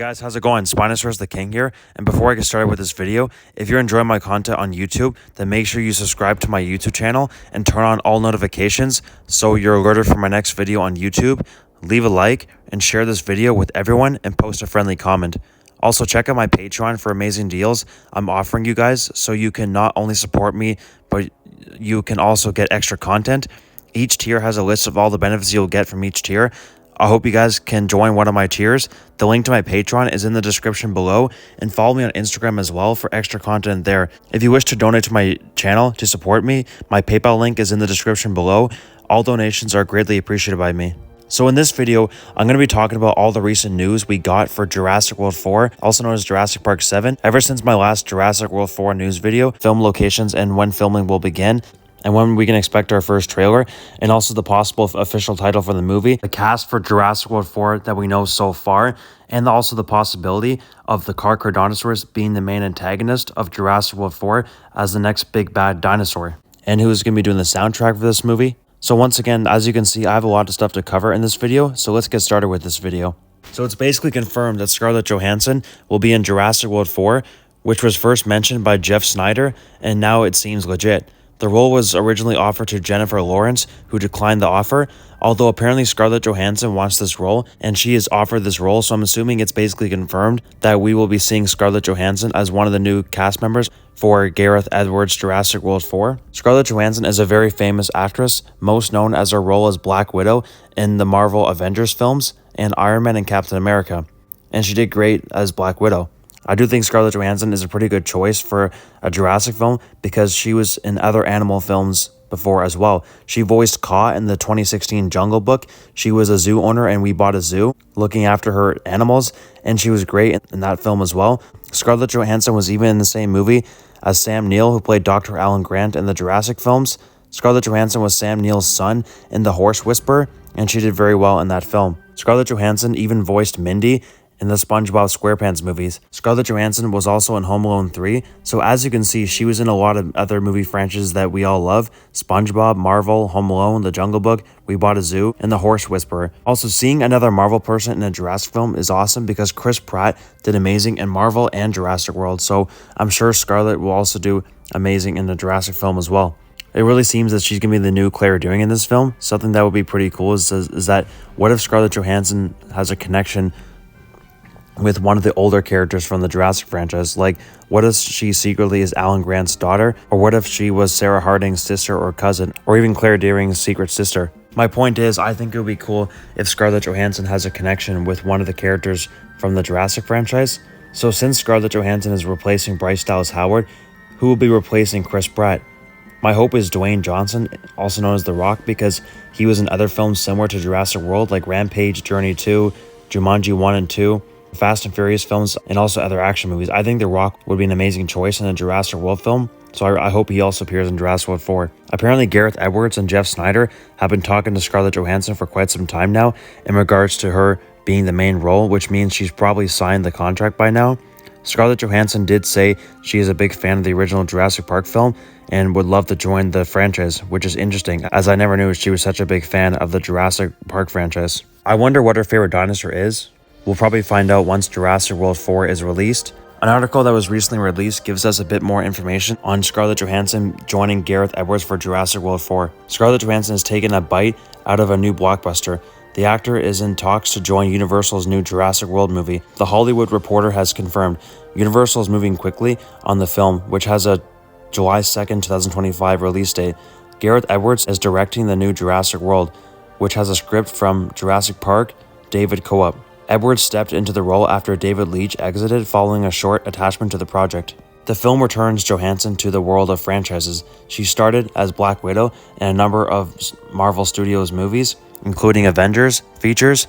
guys, how's it going? Spinosaurus the King here, and before I get started with this video, if you're enjoying my content on YouTube, then make sure you subscribe to my YouTube channel and turn on all notifications so you're alerted for my next video on YouTube. Leave a like and share this video with everyone and post a friendly comment. Also, check out my Patreon for amazing deals I'm offering you guys so you can not only support me, but you can also get extra content. Each tier has a list of all the benefits you'll get from each tier. I hope you guys can join one of my tiers. The link to my Patreon is in the description below, and follow me on Instagram as well for extra content there. If you wish to donate to my channel to support me, my PayPal link is in the description below. All donations are greatly appreciated by me. So in this video, I'm going to be talking about all the recent news we got for Jurassic World 4, also known as Jurassic Park 7. Ever since my last Jurassic World 4 news video, film locations and when filming will begin, and when we can expect our first trailer, and also the possible official title for the movie, the cast for Jurassic World 4 that we know so far, and also the possibility of the Carcharodontosaurus being the main antagonist of Jurassic World 4 as the next big bad dinosaur, and who's going to be doing the soundtrack for this movie. So once again, as you can see, I have a lot of stuff to cover in this video, so let's get started with this video. So it's basically confirmed that Scarlett Johansson will be in Jurassic World 4, which was first mentioned by Jeff Snyder, and now it seems legit. The role was originally offered to Jennifer Lawrence, who declined the offer, although apparently Scarlett Johansson wants this role, and she is offered this role, so I'm assuming it's basically confirmed that we will be seeing Scarlett Johansson as one of the new cast members for Gareth Edwards' Jurassic World 4. Scarlett Johansson is a very famous actress, most known as her role as Black Widow in the Marvel Avengers films and Iron Man and Captain America, and she did great as Black Widow. I do think Scarlett Johansson is a pretty good choice for a Jurassic film because she was in other animal films before as well. She voiced Kaa in the 2016 Jungle Book. She was a zoo owner and we bought a zoo looking after her animals, and she was great in that film as well. Scarlett Johansson was even in the same movie as Sam Neill, who played Dr. Alan Grant in the Jurassic films. Scarlett Johansson was Sam Neill's son in The Horse Whisperer, and she did very well in that film. Scarlett Johansson even voiced Mindy in the SpongeBob SquarePants movies. Scarlett Johansson was also in Home Alone 3, so as you can see, she was in a lot of other movie franchises that we all love: SpongeBob, Marvel, Home Alone, The Jungle Book, We Bought a Zoo, and The Horse Whisperer. Also, seeing another Marvel person in a Jurassic film is awesome because Chris Pratt did amazing in Marvel and Jurassic World, so I'm sure Scarlett will also do amazing in the Jurassic film as well. It really seems that she's going to be the new Claire Deering in this film. Something that would be pretty cool is that what if Scarlett Johansson has a connection with one of the older characters from the Jurassic franchise? Like, what if she secretly is Alan Grant's daughter? Or what if she was Sarah Harding's sister or cousin? Or even Claire Deering's secret sister? My point is, I think it would be cool if Scarlett Johansson has a connection with one of the characters from the Jurassic franchise. So since Scarlett Johansson is replacing Bryce Dallas Howard, who will be replacing Chris Pratt? My hope is Dwayne Johnson, also known as The Rock, because he was in other films similar to Jurassic World, like Rampage, Journey 2, Jumanji 1 and 2, Fast and Furious films, and also other action movies. I think The Rock would be an amazing choice in a Jurassic World film, so I hope he also appears in Jurassic World 4. Apparently, Gareth Edwards and Jeff Snyder have been talking to Scarlett Johansson for quite some time now in regards to her being the main role, which means she's probably signed the contract by now. Scarlett Johansson did say she is a big fan of the original Jurassic Park film and would love to join the franchise, which is interesting, as I never knew she was such a big fan of the Jurassic Park franchise. I wonder what her favorite dinosaur is. We'll probably find out once Jurassic World 4 is released. An article that was recently released gives us a bit more information on Scarlett Johansson joining Gareth Edwards for Jurassic World 4. Scarlett Johansson has taken a bite out of a new blockbuster. The actor is in talks to join Universal's new Jurassic World movie. The Hollywood Reporter has confirmed Universal is moving quickly on the film, which has a July 2nd, 2025 release date. Gareth Edwards is directing the new Jurassic World, which has a script from Jurassic Park, David Coop. Edwards stepped into the role after David Leitch exited following a short attachment to the project. The film returns Johansson to the world of franchises. She started as Black Widow in a number of Marvel Studios movies, including Avengers features,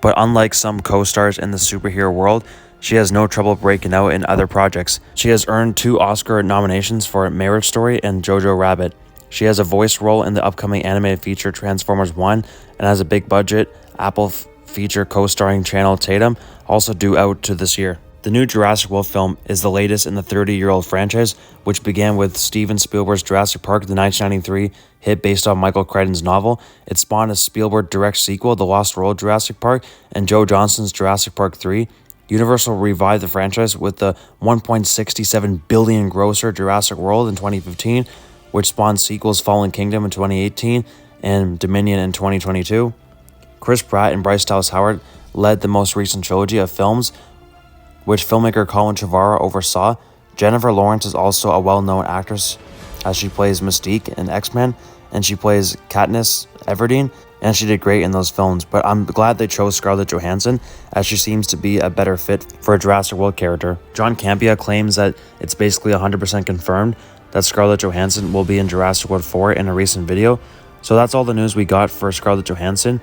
but unlike some co-stars in the superhero world, she has no trouble breaking out in other projects. She has earned 2 Oscar nominations for Marriage Story and Jojo Rabbit. She has a voice role in the upcoming animated feature Transformers 1 and has a big budget Apple feature co-starring Channing Tatum, also due out to this year. The new Jurassic World film is the latest in the 30-year-old franchise, which began with Steven Spielberg's Jurassic Park, the 1993 hit based on Michael Crichton's novel. It spawned a Spielberg direct sequel, The Lost World Jurassic Park, and Joe Johnston's Jurassic Park 3. Universal revived the franchise with the 1.67 billion grosser Jurassic World in 2015, which spawned sequels Fallen Kingdom in 2018 and Dominion in 2022. Chris Pratt and Bryce Dallas Howard led the most recent trilogy of films, which filmmaker Colin Trevorrow oversaw. Jennifer Lawrence is also a well-known actress, as she plays Mystique in X-Men, and she plays Katniss Everdeen, and she did great in those films. But I'm glad they chose Scarlett Johansson, as she seems to be a better fit for a Jurassic World character. John Campea claims that it's basically 100% confirmed that Scarlett Johansson will be in Jurassic World 4 in a recent video. So that's all the news we got for Scarlett Johansson.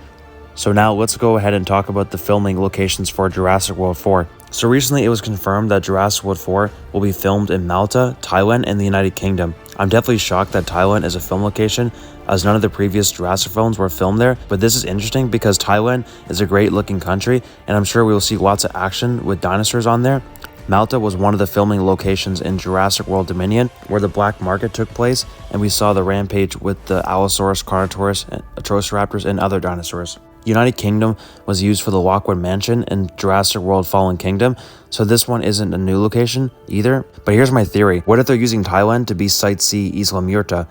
So now let's go ahead and talk about the filming locations for Jurassic World 4. So recently it was confirmed that Jurassic World 4 will be filmed in Malta, Thailand, and the United Kingdom. I'm definitely shocked that Thailand is a film location, as none of the previous Jurassic films were filmed there, but this is interesting because Thailand is a great looking country, and I'm sure we will see lots of action with dinosaurs on there. Malta was one of the filming locations in Jurassic World Dominion, where the Black Market took place, and we saw the rampage with the Allosaurus, Carnotaurus, Atrociraptors, and other dinosaurs. United Kingdom was used for the Lockwood Mansion in Jurassic World Fallen Kingdom, so this one isn't a new location either. But here's my theory. What if they're using Thailand to be Site C Isla Murta?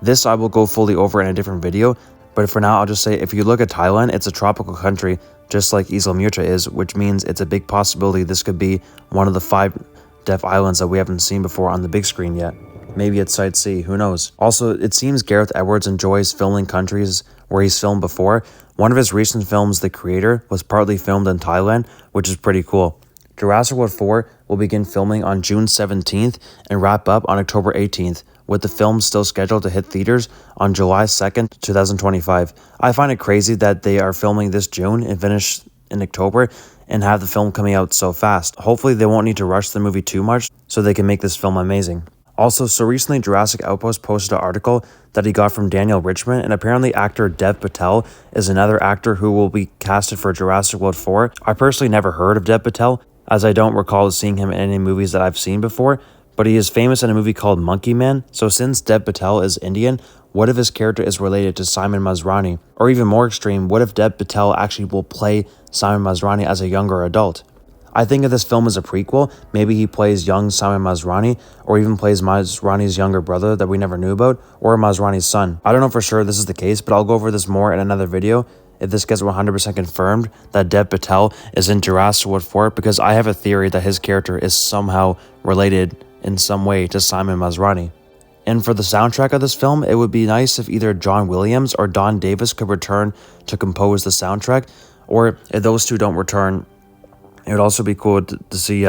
This I will go fully over in a different video, but for now I'll just say if you look at Thailand, it's a tropical country just like Isla Murta is, which means it's a big possibility this could be one of the 5 deaf islands that we haven't seen before on the big screen yet. Maybe it's Site C, who knows? Also, it seems Gareth Edwards enjoys filming countries where he's filmed before. One of his recent films, The Creator, was partly filmed in Thailand, which is pretty cool. Jurassic World 4 will begin filming on June 17th and wrap up on October 18th, with the film still scheduled to hit theaters on July 2nd, 2025. I find it crazy that they are filming this June and finish in October and have the film coming out so fast. Hopefully they won't need to rush the movie too much so they can make this film amazing. Also, so recently Jurassic Outpost posted an article that he got from Daniel Richmond, and apparently actor Dev Patal is another actor who will be casted for Jurassic World 4. I personally never heard of Dev Patal, as I don't recall seeing him in any movies that I've seen before, but he is famous in a movie called Monkey Man. So since Dev Patel is Indian, what if his character is related to Simon Masrani? Or even more extreme, what if Dev Patel actually will play Simon Masrani as a younger adult? I think if this film is a prequel, maybe he plays young Simon Masrani, or even plays Masrani's younger brother that we never knew about, or Masrani's son. I don't know for sure this is the case, but I'll go over this more in another video if this gets 100% confirmed that Dev Patel is in Jurassic World 4, because I have a theory that his character is somehow related in some way to Simon Masrani. And for the soundtrack of this film, it would be nice if either John Williams or Don Davis could return to compose the soundtrack, or if those two don't return, it would also be cool to see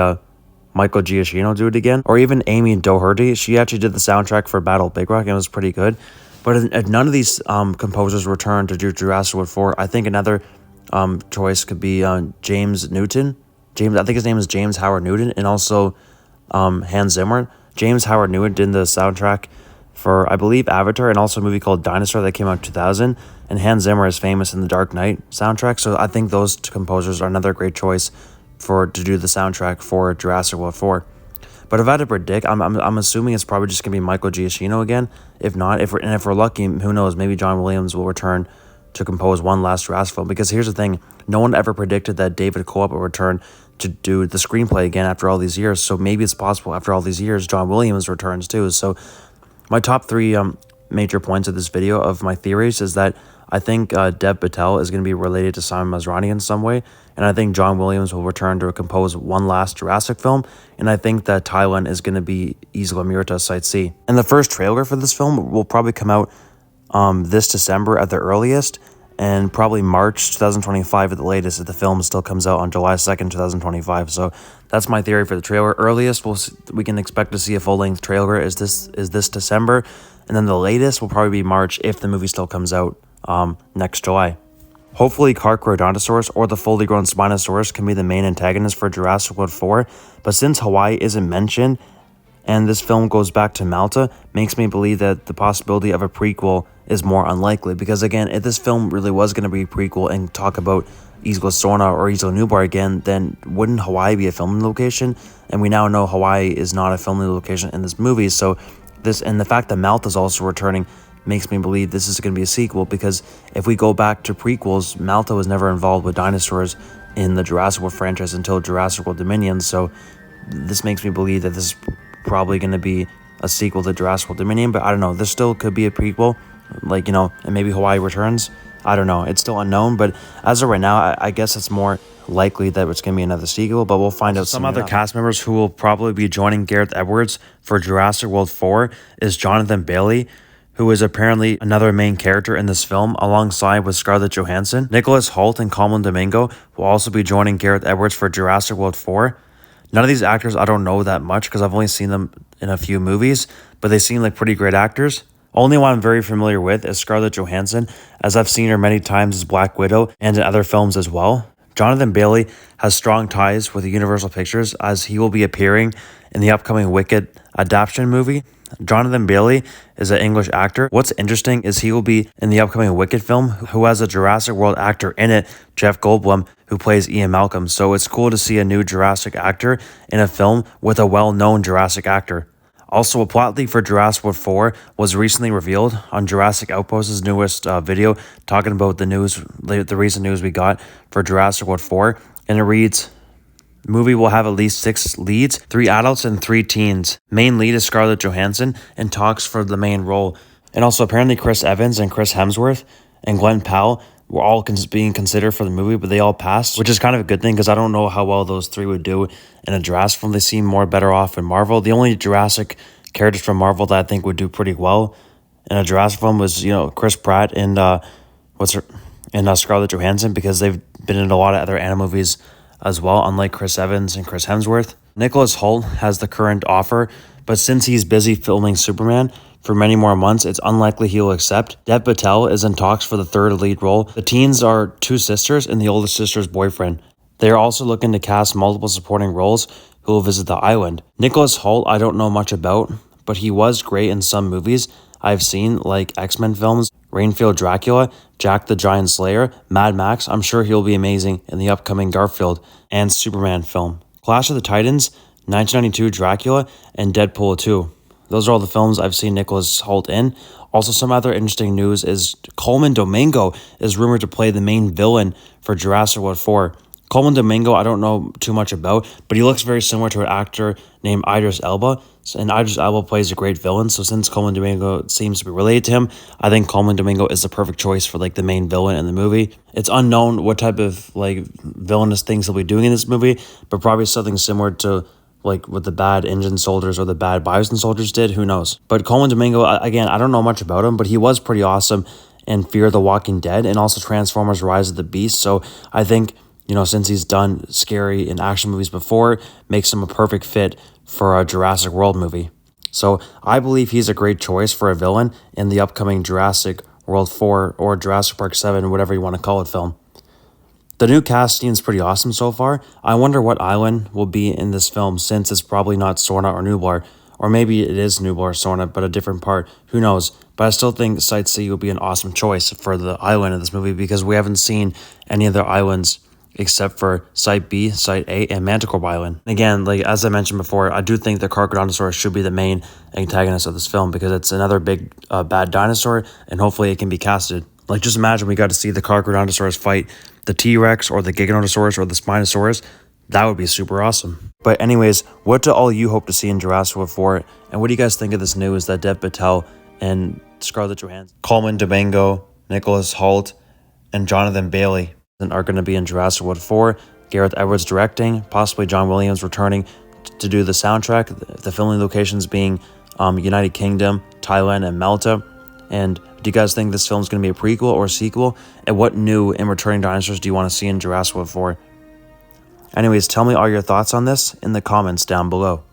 Michael Giacchino do it again, or even Amy Doherty. She actually did the soundtrack for Battle of Big Rock and it was pretty good. But if none of these composers return to do Jurassic World 4, I think another choice could be James Newton. I think his name is James Howard Newton, and also Hans Zimmer. James Howard Newton did the soundtrack for, I believe, Avatar, and also a movie called Dinosaur that came out in 2000. And Hans Zimmer is famous in the Dark Knight soundtrack, so I think those two composers are another great choice to do the soundtrack for Jurassic World 4. But if I had to predict, I'm assuming it's probably just gonna be Michael Giacchino again. If not, if we're lucky, who knows? Maybe John Williams will return to compose one last Jurassic film. Because here's the thing: no one ever predicted that David Koepp would return to do the screenplay again after all these years. So maybe it's possible after all these years, John Williams returns too. So my top 3 major points of this video of my theories is that I think Dev Patel is going to be related to Simon Masrani in some way, and I think John Williams will return to compose one last Jurassic film, and I think that Thailand is going to be Isla Murta Site C. And the first trailer for this film will probably come out this December at the earliest, and probably March 2025 at the latest if the film still comes out on July 2nd, 2025. So that's my theory for the trailer. Earliest we can expect to see a full-length trailer is this December, and then the latest will probably be March if the movie still comes out next July. Hopefully Carcharodontosaurus or the fully grown Spinosaurus can be the main antagonist for Jurassic World 4, but since Hawaii isn't mentioned and this film goes back to Malta, makes me believe that the possibility of a prequel is more unlikely, because again, if this film really was going to be a prequel and talk about Isla Sorna or Isla Nublar again, then wouldn't Hawaii be a filming location? And we now know Hawaii is not a filming location in this movie, so this, and the fact that Malta is also returning, makes me believe this is going to be a sequel, because if we go back to prequels, Malta was never involved with dinosaurs in the Jurassic World franchise until Jurassic World Dominion. So this makes me believe that this is probably going to be a sequel to Jurassic World Dominion, but I don't know. This still could be a prequel, like, you know, and maybe Hawaii Returns. I don't know. It's still unknown, but as of right now, I guess it's more likely that it's going to be another sequel, but we'll find out. Some other cast members who will probably be joining Gareth Edwards for Jurassic World 4 is Jonathan Bailey, who is apparently another main character in this film, alongside with Scarlett Johansson. Nicholas Houkt and Colman Domingo will also be joining Gareth Edwards for Jurassic World 4. None of these actors I don't know that much because I've only seen them in a few movies, but they seem like pretty great actors. Only one I'm very familiar with is Scarlett Johansson, as I've seen her many times as Black Widow and in other films as well. Jonathan Bailey has strong ties with Universal Pictures, as he will be appearing in the upcoming Wicked adaptation movie. Jonathan Bailey is an English actor. What's interesting is he will be in the upcoming Wicked film, who has a Jurassic World actor in it, Jeff Goldblum, who plays Ian Malcolm. So it's cool to see a new Jurassic actor in a film with a well-known Jurassic actor. Also, a plot leak for Jurassic World 4 was recently revealed on Jurassic Outpost's newest video, talking about the recent news we got for Jurassic World 4, and it reads, the movie will have at least 6 leads, 3 adults and 3 teens. Main lead is Scarlett Johansson and talks for the main role. And also apparently Chris Evans and Chris Hemsworth and Glenn Powell were all being considered for the movie, but they all passed, which is kind of a good thing because I don't know how well those 3 would do in a Jurassic film. They seem more better off in Marvel. The only Jurassic characters from Marvel that I think would do pretty well in a Jurassic film was, you know, Chris Pratt and Scarlett Johansson, because they've been in a lot of other animal movies as well, unlike Chris Evans and Chris Hemsworth. Nicholas Houkt has the current offer, but since he's busy filming Superman for many more months, it's unlikely he'll accept. Dev Patal is in talks for the 3rd lead role. The teens are 2 sisters and the oldest sister's boyfriend. They are also looking to cast multiple supporting roles who will visit the island. Nicholas Houkt I don't know much about, but he was great in some movies I've seen, like X-Men films, Rainfield Dracula, Jack the Giant Slayer, Mad Max. I'm sure he'll be amazing in the upcoming Garfield and Superman film. Clash of the Titans, 1992 Dracula, and Deadpool 2. Those are all the films I've seen Nicholas Houkt in. Also, some other interesting news is Colman Domingo is rumored to play the main villain for Jurassic World 4. Colman Domingo, I don't know too much about, but he looks very similar to an actor named Idris Elba. And Idris Elba plays a great villain, so since Colman Domingo seems to be related to him, I think Colman Domingo is the perfect choice for like the main villain in the movie. It's unknown what type of like villainous things he'll be doing in this movie, but probably something similar to like what the bad Engine Soldiers or the bad Bison Soldiers did, who knows. But Colman Domingo, again, I don't know much about him, but he was pretty awesome in Fear the Walking Dead and also Transformers Rise of the Beast. So I think, you know, since he's done scary and action movies before, makes him a perfect fit for a Jurassic World movie. So I believe he's a great choice for a villain in the upcoming Jurassic World 4 or Jurassic Park 7, whatever you want to call it, film. The new cast seems pretty awesome so far. I wonder what island will be in this film, since it's probably not Sorna or Nublar, or maybe it is Nublar or Sorna, but a different part. Who knows? But I still think Site C will be an awesome choice for the island in this movie, because we haven't seen any other islands except for Site B, Site A, and Manticore Island. Again, like as I mentioned before, I do think the Carcharodontosaurus should be the main antagonist of this film, because it's another big bad dinosaur, and hopefully it can be casted. Like, just imagine we got to see the Carcharodontosaurus fight the T-Rex or the Giganotosaurus or the Spinosaurus. That would be super awesome. But anyways, what do all you hope to see in Jurassic World 4? And what do you guys think of this news that Dev Patel and Scarlett Johansson, Colman Domingo, Nicholas Houkt, and Jonathan Bailey are going to be in Jurassic World 4? Gareth Edwards directing, possibly John Williams returning to do the soundtrack, the filming locations being United Kingdom, Thailand, and Malta. And do you guys think this film is going to be a prequel or a sequel? And what new and returning dinosaurs do you want to see in Jurassic World 4? Anyways, tell me all your thoughts on this in the comments down below.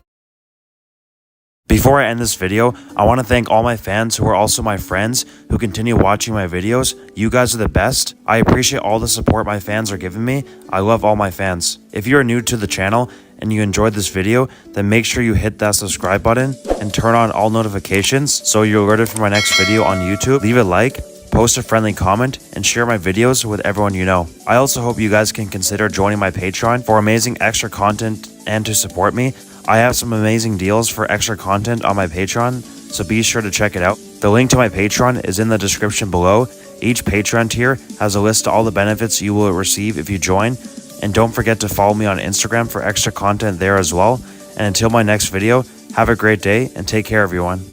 Before I end this video, I want to thank all my fans who are also my friends who continue watching my videos. You guys are the best. I appreciate all the support my fans are giving me. I love all my fans. If you are new to the channel and you enjoyed this video, then make sure you hit that subscribe button and turn on all notifications so you're alerted for my next video on YouTube. Leave a like, post a friendly comment, and share my videos with everyone you know. I also hope you guys can consider joining my Patreon for amazing extra content and to support me. I have some amazing deals for extra content on my Patreon, so be sure to check it out. The link to my Patreon is in the description below. Each Patreon tier has a list of all the benefits you will receive if you join, and don't forget to follow me on Instagram for extra content there as well. And until my next video, have a great day and take care everyone.